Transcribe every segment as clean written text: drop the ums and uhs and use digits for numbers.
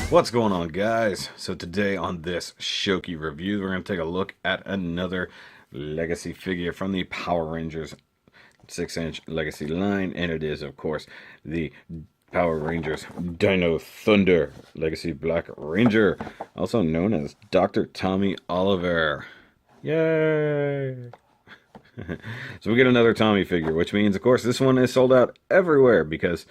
What's going on, guys? So today on this Shoky review, we're going to take a look at another legacy figure from the Power Rangers 6-inch legacy line, and it is, of course, the Power Rangers Dino Thunder Legacy Black Ranger, also known as Dr. Tommy Oliver. Yay! So we get another Tommy figure, which means, of course, this one is sold out everywhere because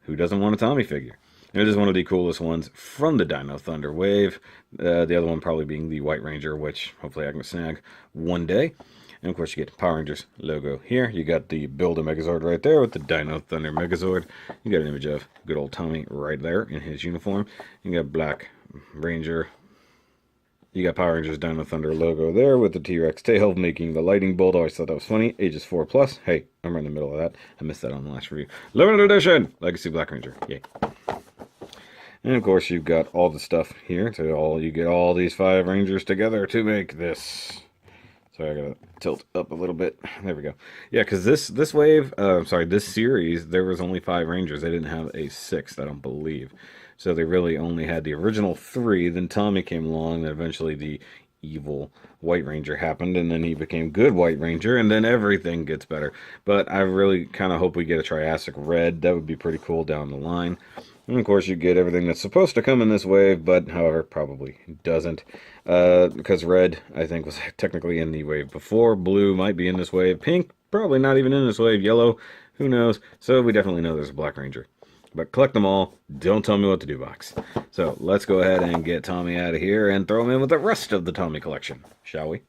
who doesn't want a Tommy figure? It is one of the coolest ones from the Dino Thunder wave. The other one probably being the White Ranger, which hopefully I can snag one day. And of course you get the Power Rangers logo here. You got the Build-A-Megazord right there with the Dino Thunder Megazord. You got an image of good old Tommy right there in his uniform. You got Black Ranger. You got Power Rangers Dino Thunder logo there with the T-Rex tail making the lightning bolt. Always thought that was funny. Ages 4+. Hey, I'm right in the middle of that. I missed that on the last review. Limited edition! Legacy Black Ranger. Yay. And of course you've got all the stuff here. So you get all these 5 Rangers together to make this. Sorry, I gotta tilt up a little bit. There we go. Yeah, because this wave, this series, there was only 5 Rangers. They didn't have a 6th, I don't believe. So they really only had the original 3. Then Tommy came along, and eventually the evil White Ranger happened, and then he became good White Ranger, and then everything gets better. But I really kind of hope we get a Triassic Red. That would be pretty cool down the line. And of course you get everything that's supposed to come in this wave, but however, probably doesn't. Because red, I think, was technically in the wave before. Blue might be in this wave. Pink, probably not even in this wave. Yellow, who knows. So we definitely know there's a Black Ranger. But collect them all. Don't tell me what to do, box. So let's go ahead and get Tommy out of here and throw him in with the rest of the Tommy collection, shall we?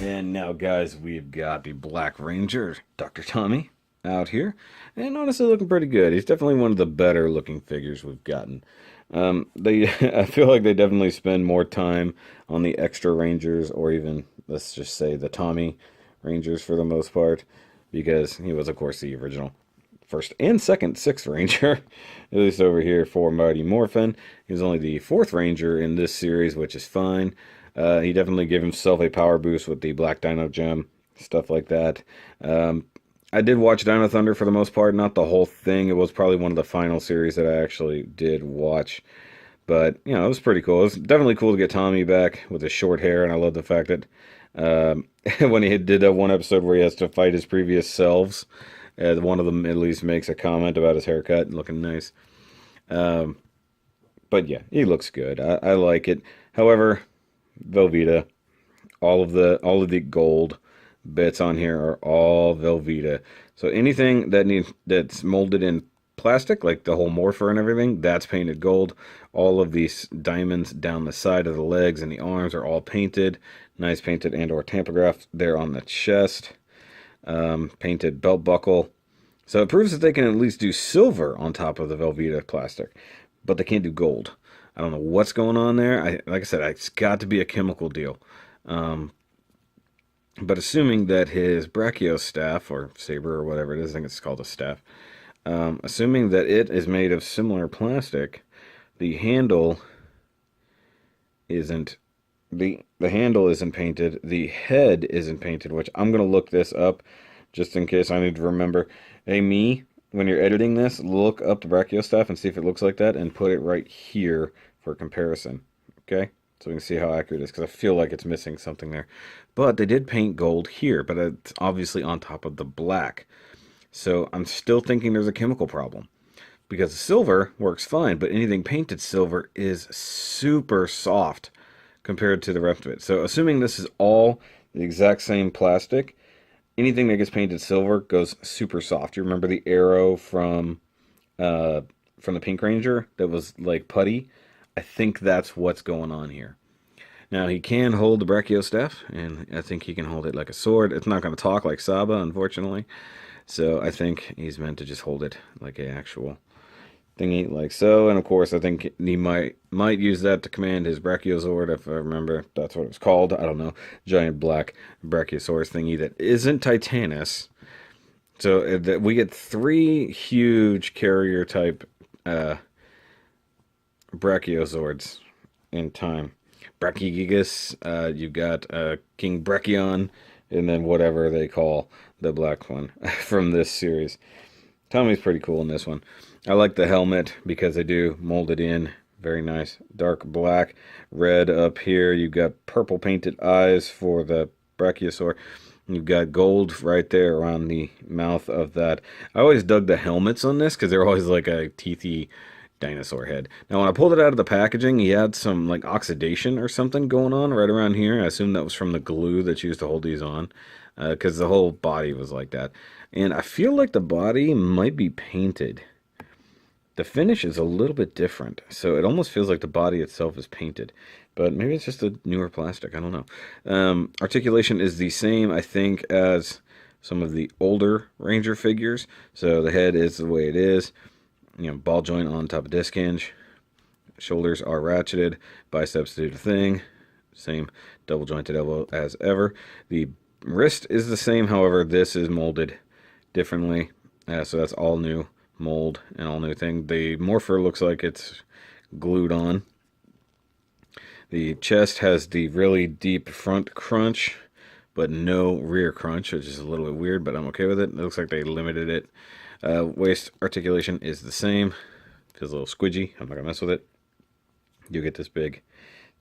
And now, guys, we've got the Black Ranger, Dr. Tommy, out here, and honestly looking pretty good. He's definitely one of the better looking figures we've gotten. I feel like they definitely spend more time on the extra Rangers, or even, let's just say, the Tommy Rangers for the most part, because he was, of course, the original first and second 6th Ranger, at least over here for Mighty Morphin. He was only the 4th Ranger in this series, which is fine. He definitely gave himself a power boost with the Black Dino Gem, stuff like that. I did watch Dino Thunder for the most part, not the whole thing. It was probably one of the final series that I actually did watch. But, you know, it was pretty cool. It was definitely cool to get Tommy back with his short hair, and I love the fact that when he did that one episode where he has to fight his previous selves, one of them at least makes a comment about his haircut looking nice. But yeah, he looks good. I like it. However, velveeta, all of the gold bits on here are all velveeta. So anything that's molded in plastic, like the whole morpher and everything, that's painted gold. All of these diamonds down the side of the legs and the arms are all painted. Nice painted and or tampograph there on the chest. Painted belt buckle. So it proves that they can at least do silver on top of the velveeta plastic, but they can't do gold. I don't know what's going on there. Like I said, it's got to be a chemical deal. But assuming that his brachio staff, or saber, or whatever it is, I think it's called a staff, assuming that it is made of similar plastic, the handle isn't the handle isn't painted, the head isn't painted, which I'm going to look this up just in case I need to remember. Hey, me, when you're editing this, look up the brachio staff and see if it looks like that, and put it right here for comparison, okay? So we can see how accurate it is, because I feel like it's missing something there. But they did paint gold here, but it's obviously on top of the black. So I'm still thinking there's a chemical problem. Because the silver works fine, but anything painted silver is super soft compared to the rest of it. So assuming this is all the exact same plastic, anything that gets painted silver goes super soft. You remember the arrow from the Pink Ranger that was like putty? I think that's what's going on here. Now, he can hold the brachio staff, and I think he can hold it like a sword. It's not going to talk like Saba, unfortunately. So I think he's meant to just hold it like an actual thingy, like so. And of course, I think he might use that to command his Brachiozord, if I remember that's what it was called. I don't know. Giant black Brachiosaurus thingy that isn't Titanus. So we get 3 huge carrier type Brachiozords in time. Brachiogigas, you've got King Brachion, and then whatever they call the black one from this series. Tommy's pretty cool in this one. I like the helmet because they do mold it in. Very nice. Dark black, red up here. You've got purple painted eyes for the Brachiosaur. You've got gold right there around the mouth of that. I always dug the helmets on this because they're always like a teethy dinosaur head. Now, when I pulled it out of the packaging, he had some like oxidation or something going on right around here. I assume that was from the glue that's used to hold these on, because the whole body was like that. And I feel like the body might be painted. The finish is a little bit different, so it almost feels like the body itself is painted. But maybe it's just a newer plastic, I don't know. Articulation is the same, I think, as some of the older Ranger figures. So the head is the way it is. You know, ball joint on top of disc hinge. Shoulders are ratcheted. Biceps do the thing. Same double jointed elbow as ever. The wrist is the same, however, this is molded differently. So that's all new mold and all new thing. The morpher looks like it's glued on. The chest has the really deep front crunch, but no rear crunch, which is a little bit weird, but I'm okay with it. It looks like they limited it. Waist articulation is the same. Feels a little squidgy. I'm not going to mess with it. You get this big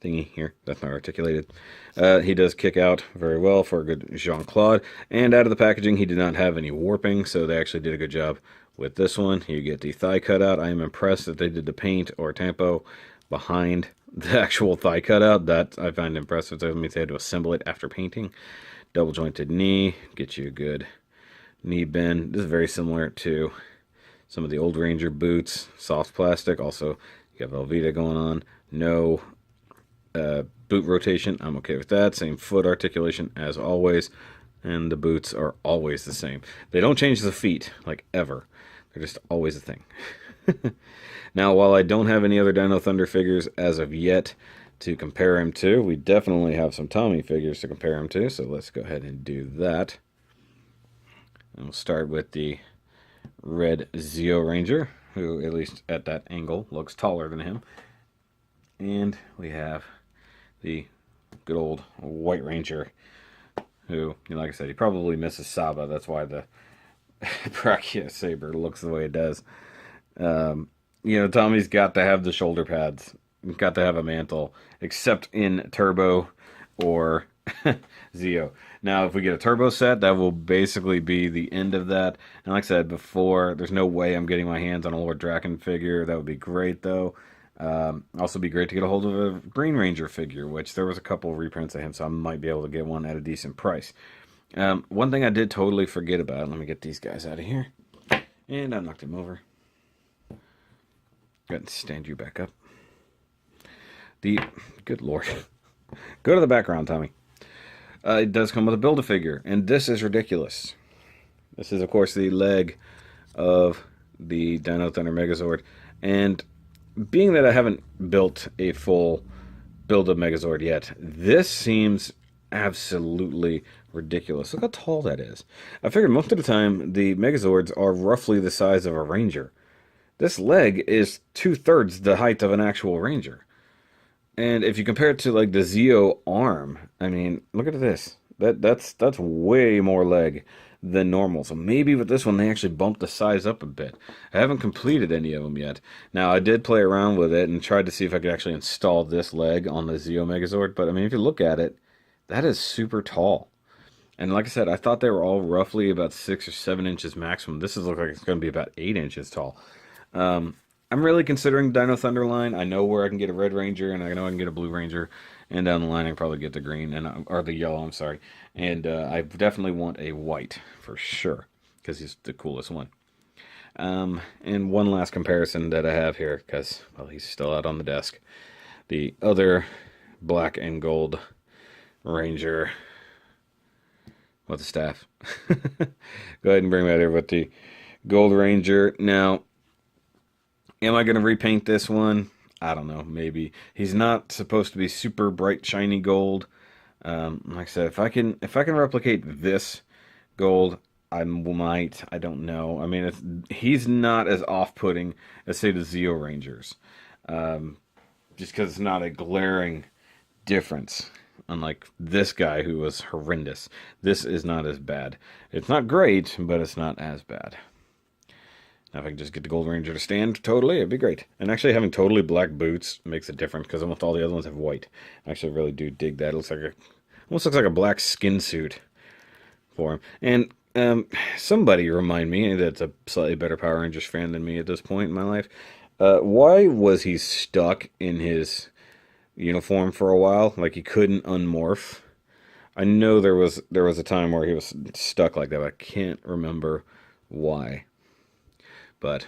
thingy here. That's not articulated. He does kick out very well for a good Jean-Claude. And out of the packaging, he did not have any warping, so they actually did a good job with this one. You get the thigh cutout. I am impressed that they did the paint or tampo behind the actual thigh cutout. That I find impressive. That means they had to assemble it after painting. Double jointed knee. Get you a good knee bend. This is very similar to some of the old Ranger boots. Soft plastic. Also, you got velveeta going on. No boot rotation. I'm okay with that. Same foot articulation as always. And the boots are always the same. They don't change the feet, like ever. They're just always a thing. Now, while I don't have any other Dino Thunder figures as of yet to compare him to, we definitely have some Tommy figures to compare him to, so let's go ahead and do that. And we'll start with the red Zeo Ranger, who, at least at that angle, looks taller than him. And we have the good old White Ranger, who, you know, like I said, he probably misses Saba. That's why the Brachiosaur looks the way it does. You know, Tommy's got to have the shoulder pads. He's got to have a mantle, except in Turbo or Zeo. Now, if we get a Turbo set, that will basically be the end of that. And like I said before, there's no way I'm getting my hands on a Lord Draken figure. That would be great, though. Also be great to get a hold of a Green Ranger figure, which there was a couple of reprints of him, so I might be able to get one at a decent price. One thing I did totally forget about, let me get these guys out of here. And I knocked him over. Go ahead and stand you back up. Good lord. Go to the background, Tommy. It does come with a Build-A-Figure, and this is ridiculous. This is, of course, the leg of the Dino Thunder Megazord, and being that I haven't built a full Build-A-Megazord yet, this seems absolutely ridiculous. Look how tall that is. I figured most of the time the Megazords are roughly the size of a Ranger. This leg is 2/3 the height of an actual Ranger. And if you compare it to like the Zeo arm, I mean, look at this. That's way more leg than normal. So maybe with this one they actually bumped the size up a bit. I haven't completed any of them yet. Now I did play around with it and tried to see if I could actually install this leg on the Zeo Megazord, but I mean if you look at it, that is super tall. And like I said, I thought they were all roughly about 6 or 7 inches maximum. This looks like it's going to be about 8 inches tall. I'm really considering Dino Thunder line. I know where I can get a Red Ranger, and I know I can get a Blue Ranger, and down the line I can probably get the green, or the yellow, I'm sorry. And I definitely want a white, for sure, because he's the coolest one. And one last comparison that I have here, because, well, he's still out on the desk. The other black and gold Ranger with the staff. Go ahead and bring that here with the Gold Ranger. Now, am I going to repaint this one? I don't know, maybe. He's not supposed to be super bright, shiny gold. Like I said, if I can replicate this gold, I might. I don't know. I mean, he's not as off-putting as, say, the Zeo Rangers. Just because it's not a glaring difference. Unlike this guy who was horrendous. This is not as bad. It's not great, but it's not as bad. Now, if I can just get the Gold Ranger to stand totally, it'd be great. And actually, having totally black boots makes it different because almost all the other ones have white. I actually really do dig that. It looks like almost looks like a black skin suit for him. And somebody remind me that's a slightly better Power Rangers fan than me at this point in my life. Why was he stuck in his uniform for a while? Like he couldn't unmorph. I know there was a time where he was stuck like that, but I can't remember why. But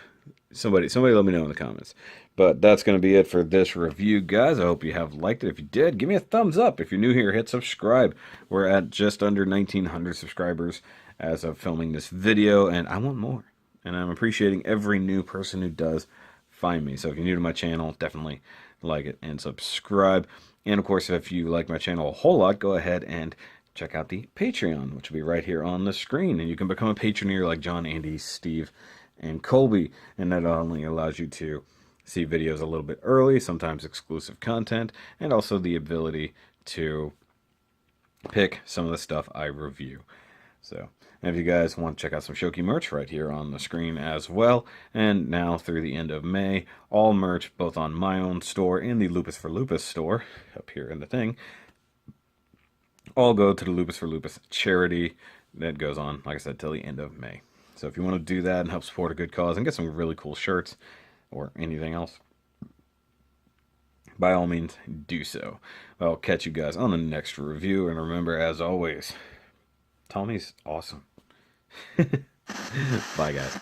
somebody let me know in the comments. But that's going to be it for this review, guys. I hope you have liked it. If you did, give me a thumbs up. If you're new here, hit subscribe. We're at just under 1,900 subscribers as of filming this video, and I want more. And I'm appreciating every new person who does find me. So if you're new to my channel, definitely like it and subscribe. And of course, if you like my channel a whole lot, go ahead and check out the Patreon, which will be right here on the screen. And you can become a patroneer like John, Andy, Steve, and Kolby, and that only allows you to see videos a little bit early, sometimes exclusive content, and also the ability to pick some of the stuff I review. So, and if you guys want to check out some Shoky merch, right here on the screen as well. And now through the end of May, all merch, both on my own store and the Lupus for Lupus store, up here in the thing, all go to the Lupus for Lupus charity that goes on, like I said, till the end of May. So if you want to do that and help support a good cause and get some really cool shirts or anything else, by all means, do so. I'll catch you guys on the next review. And remember, as always, Tommy's awesome. Bye, guys.